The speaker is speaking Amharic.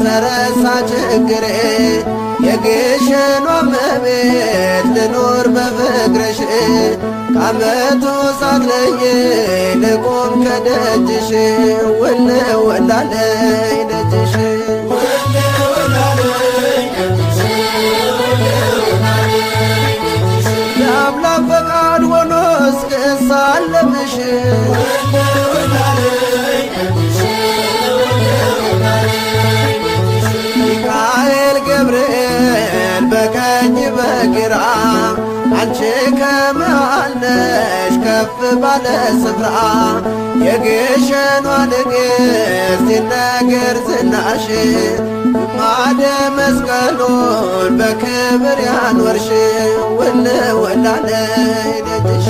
ተረሳ ችግሬ የግሸኗ እመቤት ልኖር በፍቅርሽ ከዓመቱ ሳትለይ ልቆም ከደጅሽ ውል ውላለይ ደጅሽ የአምላክ ፈቃድ ሆኖ እስክሳለምሽ ሚካኤል ገብርኤል በቀኝ በግራ አንቺ ከመሃል ነሽ ከፍ ባለ ስፍራ የግሸኗ ንግሥት ይነገር ዝናሽ ግማደ መስቀሉን በክብር ያኖርሽ ውል ውላለይ ደጅሽ